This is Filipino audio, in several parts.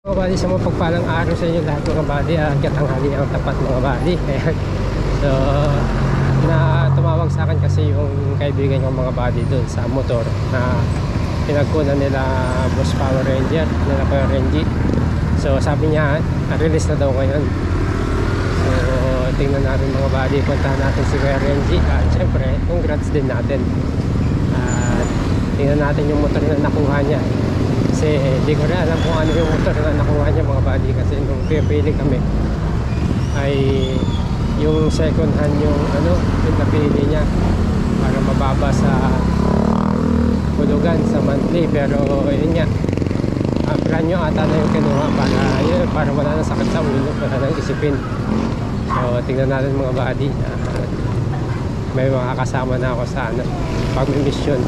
Mga buddy, sa mga pagpalang araw sa inyo lahat mga buddy, katanghali ang tapat mga buddy. Ayan. So, tumawag sa akin kasi yung kaibigan yung mga buddy dun sa motor na pinagkunan nila Boss Power Ranger, nila Kuya Renji. So, sabi niya, release na daw ngayon. So, tingnan natin mga buddy, puntahan natin si Kuya Renji. At syempre, congrats din natin. Tingnan natin yung motor na nakuha niya. Kasi hindi ko na alam kung ano yung motor na nakuha niya mga buddy, kasi nung pipili kami ay yung second hand yung yung napili niya para mababa sa hulugan sa monthly, pero yun nga, brand new ata na yung kinuha para wala na sakit sa ulo, para nang isipin. So tingnan natin mga buddy, may mga kasama na ako sa pag-mission.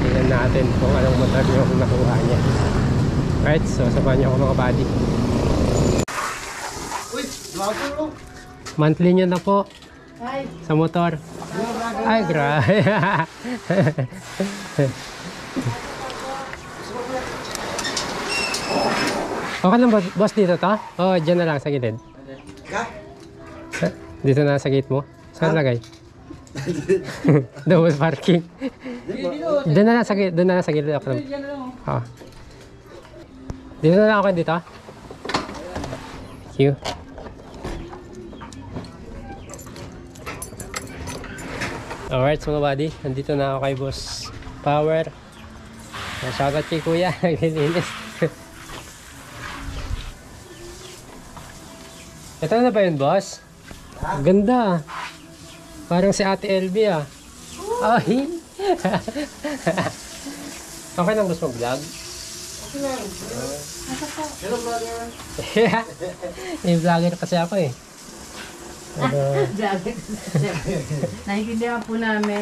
Tingnan natin kung anong motor yung nakuha niya. Right, so samahan niyo ako mga buddy. Monthly nyo na po sa motor. Ay, grabe. Okay lang boss dito to? Oh, dyan na lang sa gilid. Dito na sa gate mo? Saan lagay? Double parking. Doon na lang sa gilid. Doon na lang sa gilid. Oh. Dito na lang ako dito. Thank you. Alright mga buddy, nandito na ako kay Boss Power. Shoutout kay Kuya, naglilinis. Ito na ba yun boss? Ganda. Parang si Ate LB ah. Ay. Okay lang gusto mag-vlog? Okay lang. Hello vlogger. Yung vlogger kasi ako eh. Vlogger. Nakikindihan po namin.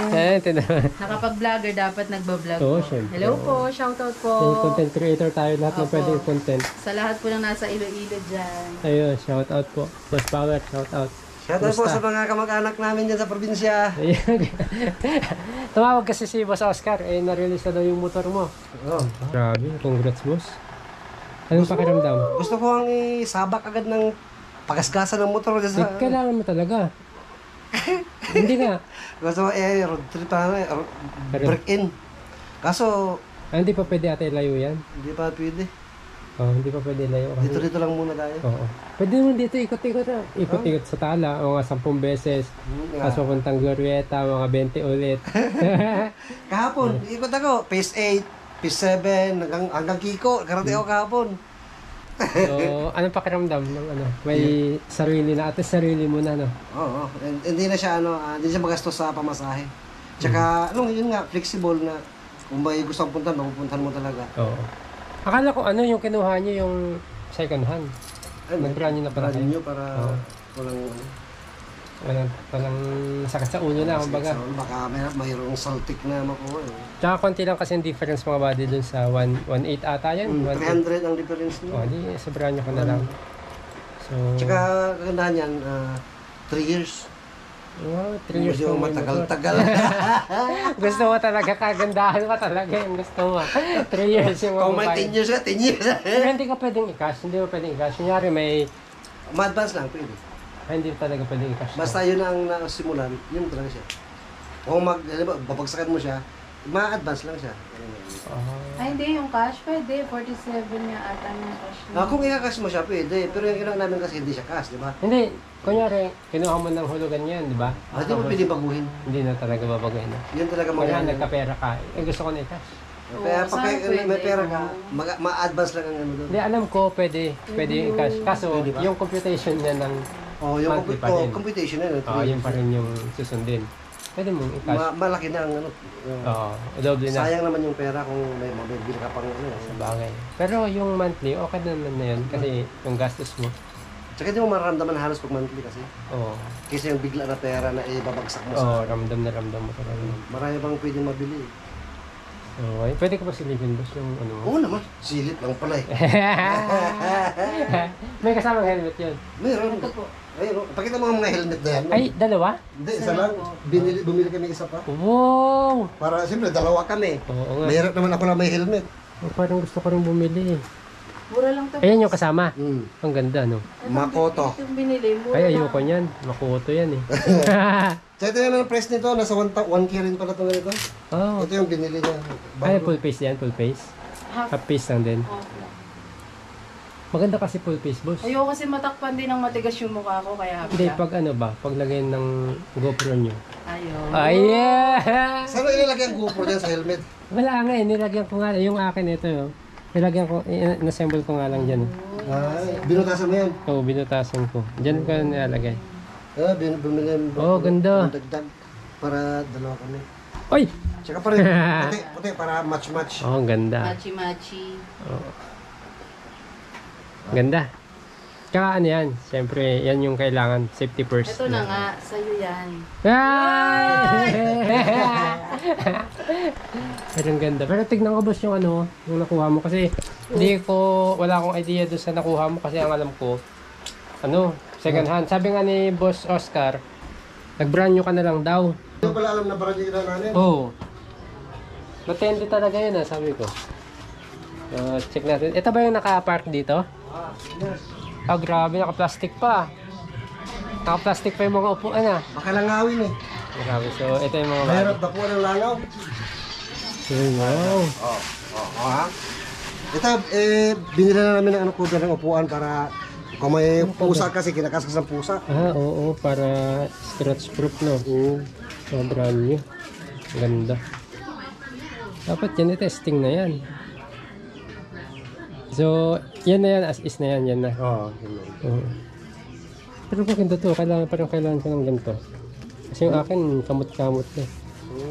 Nakapag-vlogger dapat nagbablog po. Hello po, shoutout po. Content creator tayo, lahat ng pwedeng content. Sa lahat po ng nasa Iloilo dyan. Ayun, shoutout po. Boss Power, shoutout. Shoutout po sa mga kamag-anak namin dyan sa probinsya. Tumawag kasi si Boss Oscar, na-release na daw yung motor mo. Grabe, congrats boss. Anong pakiramdam? Gusto ko ang isabak agad ng pagasgasan ng motor. Kailangan mo talaga. Hindi nga. Gusto ko road trip break in. Kaso, hindi pa pwede ate layo yan? hindi pa pwede. Hindi pa pwede layo. Dito lang muna tayo. Oo. Pwede naman dito ikot-ikot na. Ikot-ikot sa Tala, mga 10 beses. Tapos papuntang Glorieta, mga 20 ulit. Kahapon, ikot ako. Phase 8, Phase 7, hanggang Kiko. Karating ako kahapon. So, anong pakiramdam ng may sarili na, at sarili mo na, no? Oo. Hindi na siya, hindi siya magastos sa pamasahe. Tsaka, yun nga, flexible na kung may gusto kang puntan, mapupuntan mo talaga. Oo. Akala ko yung kinuha niyo yung second hand. Nag-brand nyo na para kayo? Para walang sakit sa ulo na, kumbaga. Baka mayroong saltik na makuha. Tsaka konti lang kasi yung difference mga body dun sa 1.8 ata yan. 300 ang difference nyo. Di sobrang nyo ko na lang. So, tsaka kagandahan yan, 3 years. Wow, 3 years yung matagal-tagal. Gusto mo talaga, kagandahan mo talaga yung gusto mo. 3 years yung kung may 10 years 10 years. Pero hindi ka pwedeng i-cash, hindi mo pwedeng i-cash. Kunyari may... Ma-advance lang, pwede. Hindi talaga pwedeng i-cash. Basta yun ang nasimulan, yun talaga siya. Kung babagsakan mo siya, ma-advance lang siya. Ay hindi, yung cash pwede. 47 nga ata yung cash. Kung i-cash mo siya, pwede. Pero yung ginawa namin kasi hindi siya cash, di ba? Hindi. Kunyari, kinuha mo ng hulugan yan, di ba? Hindi mo pwede baguhin. Hindi na talaga babaguhin. Yun talaga maganda. Kaya nagkapera ka. Gusto ko na i-cash. Kaya may pera ka, ma-advance lang ang doon. Hindi, alam ko pwede yung i-cash. Kaso, yung computation niya ng yung computation na yun pa rin yung susundin. Pwede mong i-cash. Malaki na ang doble na. Sayang naman yung pera kung may mabibili ka pang sa bagay. Pero yung monthly, okay naman na yun kasi yung gastos mo. Tsaka hindi mo mararamdaman halos pag monthly kasi. Kasi yung bigla na pera na ibabagsak mo sa... ramdam na ramdam mo talaga. Marami bang pwedeng mabili. Okay. Pwede ko ba silipin boss yung ano mo? Oo naman. Silip lang pala eh. May kasamang helmet yun? Mayroon. Ayun, pakita mo ang mga helmet na yan. Ay, dalawa? Hindi, isa lang. Bumili kami isa pa. Wow! Para, siyempre, dalawa kami. Oo nga. Mahirap naman ako na may helmet. Oh, parang gusto ko rin bumili. Mura lang to. Ayan yung kasama. Mm. Ang ganda, no? Makoto. Ito yung binili. Mura Ay, lang. ayoko niyan. Makuto yan eh. So ito yung price nito, nasa 1K rin pala ito ganito. Oh. Ito yung binili niya. Ay, full face yan, full face. Half. Half face lang din. Okay. Maganda kasi full face, boss. Ayoko kasi matakpan din ng matigas yung mukha ko, kaya Hindi, pag ano ba, pag lagyan ng GoPro nyo. Ayaw. Ay, yeah! Saan mo ilalagay ang GoPro dyan sa helmet? Wala nga eh, nilagyan ko nga, yung akin ito, oh. Nilagyan ko, inassemble ko nga lang dyan. Ay, binutasan mo yan. Oo, binutasan ko. Dyan ko nilalagay. Ah, bumili Oh, ganda. dagdag para dalawa kami. Oy! Tsaka pa rin, puti para match-match. Oh, ang ganda. Machi-machi. Oh. Ganda. Tsaka ano yan, siyempre, yan yung kailangan, safety first. Ito na nga, sa'yo yan. Ay! Pero ang ganda. Pero tignan ko boss yung ano, yung nakuha mo. Kasi hindi ko, wala akong idea doon sa nakuha mo. Kasi ang alam ko, ano, second hand. Sabi nga ni Boss Oscar, nag-brand new ka na lang daw. Hindi ko pala alam na parang hindi na namin. Oo. Oh. Matindi talaga yun sabi ko. So, check natin. Ito ba yung naka-park dito? Ah, yes. Oh, grabe, naka-plastic pa. Naka-plastic pa yung mga upuan Makalangawin eh. Grabe, so ito yung mga Mahirap na po ng langaw. Wow. Ha? Ito, binila na namin ng ano cover ng upuan para kung may pusa kasi, kinakaskas ng pusa. Ah, oo, para scratch proof, no? Oo. Mga brand new. Ganda. Dapat yan, testing na yan. So, yan na yan, as is na yan, yan na. Oo. Oo. Pero maganda to, kailangan ko ng ganito. Kasi yung akin, kamot-kamot na.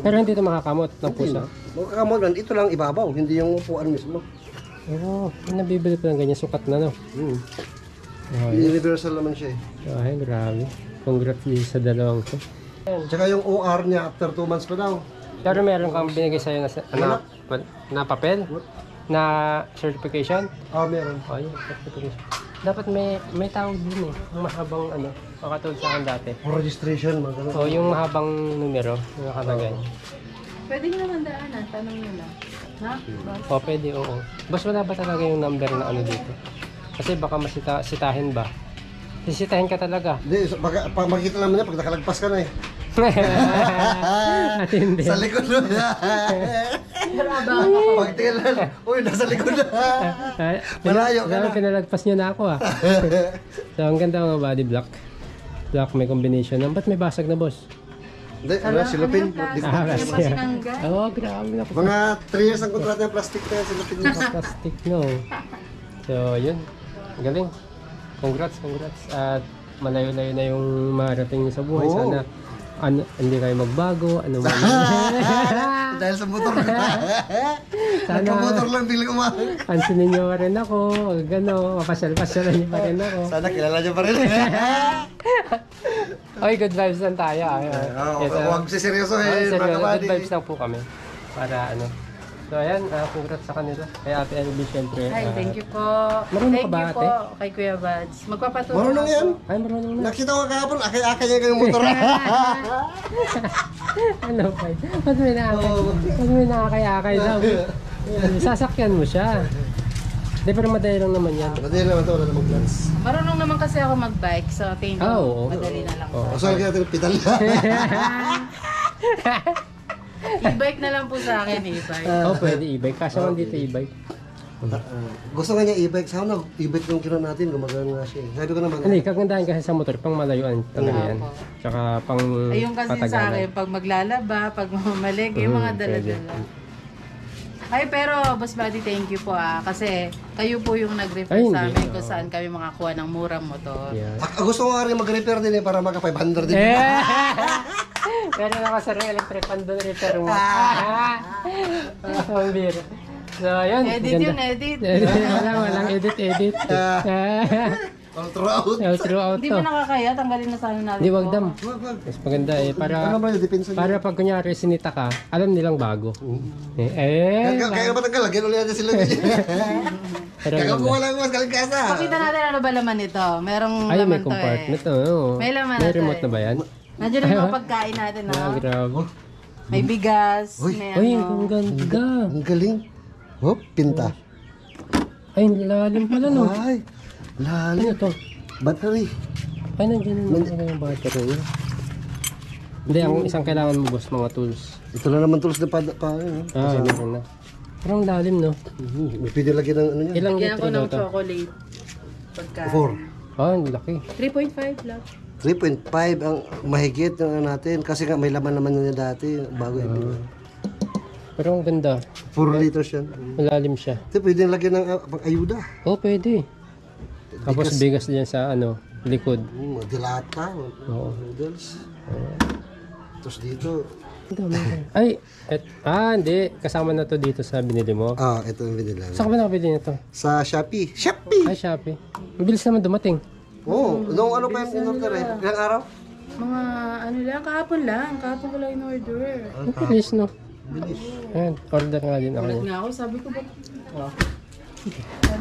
Pero hindi ito makakamot ng pusa. Magkakamot lang, ito lang ibabaw, hindi yung upuan mismo. Oo, nabibili ko ng ganyan, sukat na, no? Universal naman siya eh. Ay, grabe. Congrats din sa dalawang to. Tsaka yung OR niya after 2 months pa daw. Pero meron kang binigay sa'yo na papel? Na certification? Ah, meron. Oh, yun, certification. Dapat may tawag din eh. Yung mahabang ano, makatulad sa akin dati. For registration, mga ganun. O yung mahabang numero, yung nakalagay. Pwede nyo naman daanan, tanong nyo lang. Ha? O, pwede, oo. Boss, wala ba talaga yung number na ano dito? Kasi baka sitahin ba? Sisitahin ka talaga. Hindi, makikita naman niya pag nakalagpas ka na eh. At hindi. Sa likod na. Pagtilan, uy, nasa likod na. Malayo ka na. Pinalagpas niyo na ako So, ang ganda mga body block. Black may combination. Ba't may basag na, boss? Hindi, silupin. Kasi. Oo, grabe na. Mga 3 years ang kontrata ng plastic na yan, silupin mo. Plastic, no. So, yun. Galing. Congrats. At malayo-layo na yung marating niyo sa buhay. Oo. Sana hindi kayo magbago. Ano man. Dahil sa motor na. Nagka-motor lang, bilang umahal. Pansinin niyo pa rin ako. Mapasyal-pasyalan niyo pa rin ako. Sana kilala niyo pa rin. Oy, good vibes lang tayo. Huwag siseryosohin, mga Good kabady. vibes lang po kami. Para ano. So, ayan. Congrats sa kanila. Kay Ate LB, syempre. Hi, thank you po. Marunong Thank ka ba, you ate? po kay Kuya Bads. Magpapatulong Marunong yan. Ay, marunong na. Nakita ko kahapon, akay-akay niya yung motor. Ano pa? Ba't may nakakay-akay daw? Sasakyan mo siya. Hindi, pero madali lang naman yan. Madali naman ito, wala namang plans. Marunong naman kasi ako mag-bike, so thank you. Oo. Madali na lang. Oo. Masal kaya natin pedal. E-bike na lang po sa akin, e-bike. Oo, pwede e-bike. Kasi man dito e-bike. Gusto nga niya e-bike. Sana e-bike yung kinuha natin, gumagana nga siya. Sabi ko naman, Hindi, kagandahan kasi sa motor, pang malayuan talaga yan. Opo. Tsaka pang Ayun kasi sa patagalan. akin, pag maglalaba, pag mamalig, yung mga dala-dala. Ay, pero Boss Buddy, thank you po kasi kayo po yung nag-refer Ay, sa hindi. amin kung saan kami makakuha ng murang motor. Yeah. gusto ko nga rin mag-repair din eh, para maka 500 din. Pero nakasara yung electric fan doon, repair mo. Ang biro. So, yun. Edit yun, edit. Walang edit. All throughout. Throughout Hindi to. mo nakakaya, tanggalin na sana natin. Hindi, wag to. dam. Wag. Mas maganda eh. Ano ba yun? Depends Para pag kunyari sinita ka, alam nilang bago. Kaya ba tanggal? Lagyan ulit natin sila. Pero Kaya maganda. kung wala mas galing kasa. Pakita natin ano ba laman nito. Merong Ay, laman may to compartment. eh. Oo. May laman May na to remote eh. na ba yan? Nandiyan yung mga pagkain natin, no? Grabe. May bigas, Uy. may Uy, ano. ang ganda. Ang galing. Oh, pinta. Ay, lalim pala no. Ay, Ano lalim. to? Battery. Ay, nandiyan yung battery niya. Hindi, ang isang kailangan mo boss, mga tools. Ito na naman tools na ano. Meron na. Pero ang lalim no. May pwede lagyan ng ano niya. Ilang Lagyan litro ko daw ng to? chocolate. Pagka. 4. Ah, ang laki. 3.5 lang. 3.5 ang mahigit ng ano natin. Kasi nga may laman naman niya dati. Bago ibili. Pero ang ganda. 4 liters yan. Malalim siya. Ito pwede lagyan ng ayuda. Oh, pwede. Tapos bigas diyan sa ano, likod. Mga dilata. Oo. Noodles. Tapos dito. Ay, hindi. Kasama na to dito sa binili mo. Ito yung binili namin. Saan ka ba nakabili nito? Sa Shopee. Shopee! Ay, Shopee. Ang bilis naman dumating. Nung ano pa yung in-order eh? Ilang araw? Mga ano lang, kahapon lang. Kahapon ko lang in-order. Ang bilis, no? Bilis. Ayan, order nga din ako. Ulat nga ako, sabi ko ba't?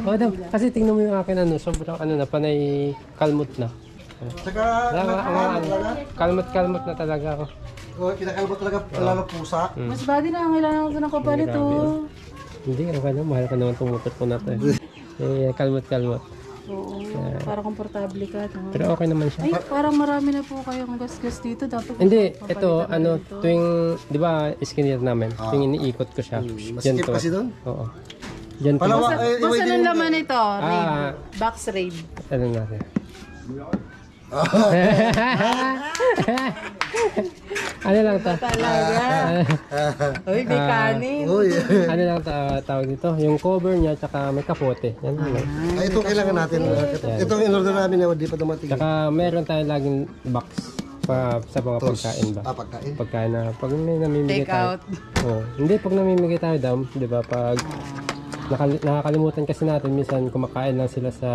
Oh, daw. Kasi tingnan mo yung akin ano, sobrang ano na, panay kalmot na. Saka, Kalmot na talaga ako. kinakalbo talaga lalo pusa. Mas body na, kailangan ko ng kapalit oh. Hindi, okay na. Mahal ka naman tumupot po na to. Kalmot. Oo, para komportable ka. No? Pero okay naman siya. Ay, parang marami na po kayong gas-gas dito. Dapat Hindi, ito, ano, tuwing, di ba, skinner namin, tuwing iniikot ko siya, dyan Masikip to. kasi doon. Oo. Dyan to. Palawa, Basta ng laman ito, rave. Ah. Box rave. Ano natin? Ano lang to? Talaga. Uy, mechanic. Uy. Ano lang tawag dito? Yung cover niya, tsaka may kapote. Yan lang. Ay, ito kailangan natin. Ito ang in-order namin na di pa dumating. Tsaka meron tayong laging box sa mga pagkain ba? Pagkain. Pagkain na, pag may namimigay Take tayo. out. Oh, hindi, pag namimigay tayo daw, di ba, pag nakakalimutan kasi natin, minsan kumakain lang sila sa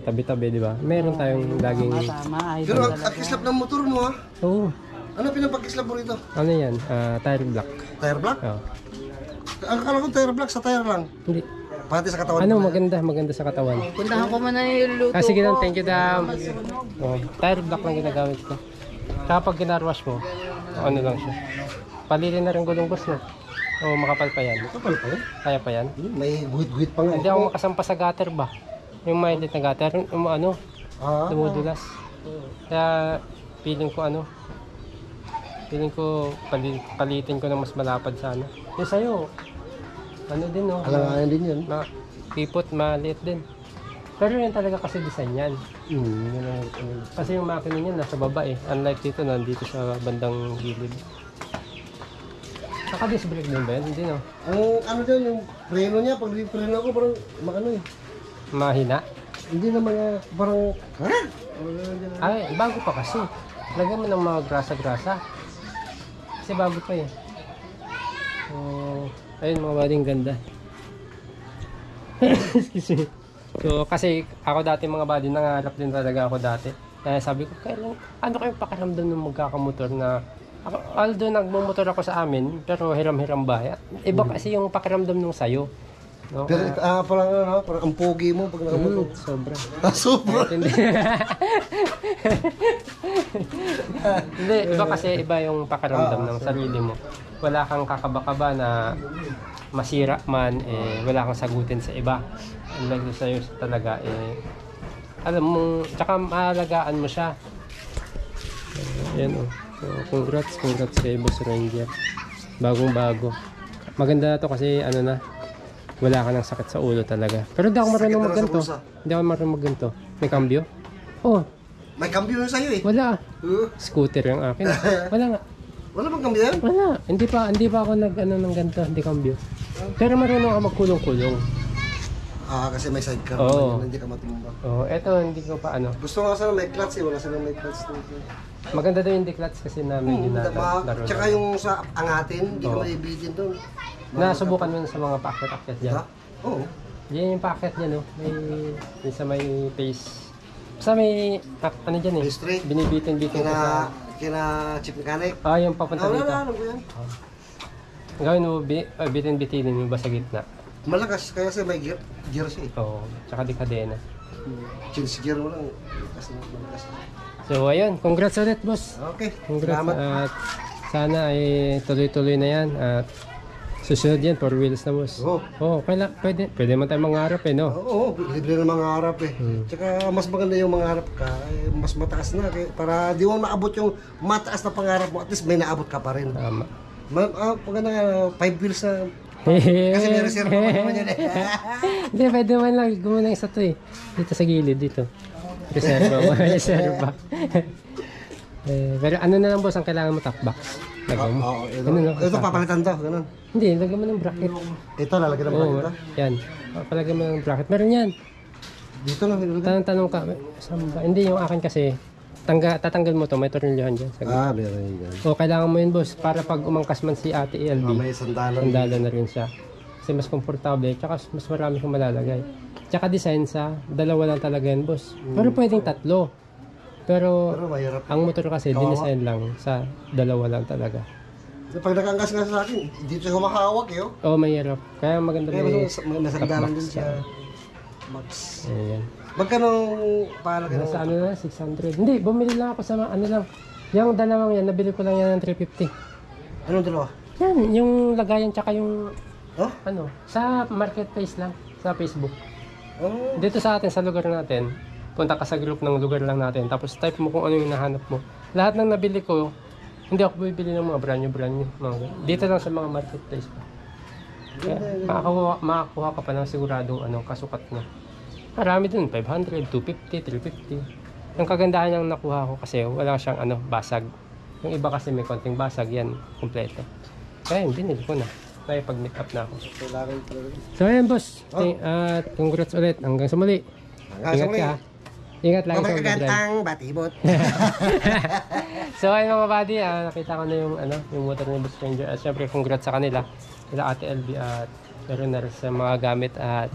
tabi-tabi, di ba? Meron tayong laging, Tama, ay Pero ang kislap ng motor mo ha? oh, Ano pinapagkislap mo rito? ano yan, tire block. Tire block? Oh. Ang akala ko tire block sa tire lang. Hindi. Pati sa katawan. Ano, maganda sa katawan. puntahan ko muna yung luto Sige lang, ko. thank you dam. Oh, tire block lang ginagamit ko. Kapag ginarwash mo, ano lang siya. Palilin na rin gulong boss mo. O makapal pa yan. Kapal pa yun. Kaya pa yan. May guhit-guhit pa nga. Hindi ako makasampa sa gutter ba? Yung mailit na gutter, ano, dumudulas. Kaya feeling ko palitin ko ng mas malapad sana. Yung sa'yo, ano din no? Alangayan din yun. Pipot, maliit din. Pero yun talaga kasi design yan. Kasi yung makina niya nasa baba eh. Unlike dito, nandito sa bandang gilid. Naka-disc brake din ba yan? Hindi no? Ang ano dyan, yung preno niya, pag preno ako parang maano eh. Mahina? Hindi naman parang, ha? Ay, bago pa kasi. Lagyan mo ng mga grasa-grasa. Kasi bago pa eh. Ayun mga bading ganda. Excuse me. So, kasi ako dati mga buddy, nangarap din talaga ako dati. Kaya sabi ko, ano kayong pakiramdam ng magkakamotor na although nagmumotor ako sa amin, pero hiram-hiram ba? Iba kasi yung pakiramdam nung sayo. No? Pero parang ang pogi mo pag nakamotor. Sobra. Sobra. Hindi. Hindi, iba kasi iba yung pakiramdam ng sarili mo. Wala kang kakaba-kaba na masira man, wala kang sagutin sa iba. Ang lagi sa'yo talaga, alam mo, tsaka mahalagaan mo siya. Ayan o. So, congrats kay Boss Ranger. Bagong-bago. Maganda na to kasi ano na, wala ka ng sakit sa ulo talaga. Pero hindi ako marunong magganto. Hindi ako marunong magganto. May cambio? Oh, May cambio na sa'yo eh. wala. Scooter yung akin. Wala nga. Wala bang cambio yan? Wala. Hindi pa ako nag-ano ng ganito. Hindi cambio. Pero marunong ako magkulong-kulong. Kasi may sidecar. Oo. Hindi ka matumba. Oh, eto hindi ko pa ano. Gusto nga sana may clutch eh. Wala silang may clutch dito. Maganda daw yung declutch kasi namin ginagawa. Tsaka yung sa angatin, hindi ka maibitin doon. Nasubukan mo na sa mga packet-packet dyan. Oo. Yan yung packet niya, no? May sa may face. Basta may, ano dyan eh. May straight. Binibitin-bitin ko sa... Kina chip mechanic. Yung papunta dito. Wala, ano ko yan? Gawin mo, bitin-bitinin mo ba sa gitna? Malakas, kaya siya may gear siya eh. Oo. Tsaka di kadena. Change gear mo lang. Malakas. So, ayun. Congrats ulit, boss. Okay. Congrats. Salamat. At sana ay tuloy-tuloy na yan. At Susunod yan, 4 wheels na boss. Oo. Oo, pwede man tayo mangarap eh, no? Oo, libre na mga harap eh. Tsaka mas maganda yung mga harap ka, mas mataas na. Para di mo maabot yung mataas na pangarap mo, at least may naabot ka pa rin. Tama. Maganda nga, 5 wheels na. Kasi may reserve pa naman yun eh. Hindi, pwede man lang. Gumuna isa to eh. Dito sa gilid, dito. Reserva. Reserva. Pero ano na lang boss, ang kailangan mo top box. Lagyan mo. Oo, ito. Ano, no? Ito papalitan to, ganun. Hindi, lagyan mo ng bracket. Ito, lalagyan ng Oo, bracket to. yan. Palagyan mo ng bracket. Meron yan. Dito lang, nilagyan. Tanong ka, saan ba? Hindi, yung akin kasi, tatanggal mo to, may tornilyohan dyan. Meron yun dyan. O, kailangan mo yun boss, para pag umangkas man si Ate ELB, May sandalan. sandala na rin siya. Kasi mas komportable, tsaka mas marami kang malalagay. Tsaka design sa, dalawa lang talaga yan boss. Pero pwedeng tatlo. Pero, Pero mahirap. ang motor kasi, dinesign lang sa dalawa lang talaga. Pag nakangkas nga sa akin, dito siya humahawak eh. Oo, mahirap. Kaya maganda Kaya may may sandalan box din siya. siya. Max. Ayan. Magkano palagay Nasa ng... ano na, 600. Hindi, bumili lang ako sa ano lang. Yung dalawang yan, nabili ko lang yan ng 350. Anong dalawa? Yan, yung lagayan tsaka yung Oh? ano, sa marketplace lang, sa Facebook. Oh. Dito sa atin, sa lugar natin, punta ka sa group ng lugar lang natin, tapos type mo kung ano yung hinahanap mo. Lahat ng nabili ko, hindi ako bibili ng mga brand new. Dito lang sa mga marketplace pa. Kaya, makakuha ka pa ng siguradong kasukat na. Marami dun, 500, 250, 350. Yung kagandahan ng nakuha ko kasi wala siyang basag. Yung iba kasi may konting basag, yan, kompleto. Kaya binili ko na. Kaya pag-meet up na ako. Kailangan ko rin. So ayan boss, at congrats ulit. Hanggang sa muli. Ingat ka. Ingat lang sa mga Mamagagantang batibot. So ayun mga buddy, nakita ko na yung motor ni Boss Ranger. At syempre congrats sa kanila. Sila Ate LB at Runner sa mga gamit. At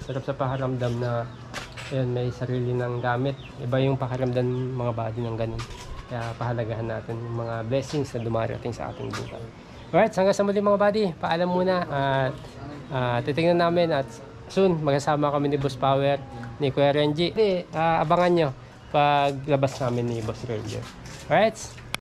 sarap sa pakiramdam na may sarili ng gamit. Iba yung pakiramdam mga buddy ng ganun. Kaya pahalagahan natin yung mga blessings na dumarating sa ating buhay. Alright, hanggang sa muli mga buddy. Paalam muna at titingnan namin at soon magkasama kami ni Boss Power, ni Kuya Renji. Abangan nyo paglabas namin ni Boss Ranger. Alright?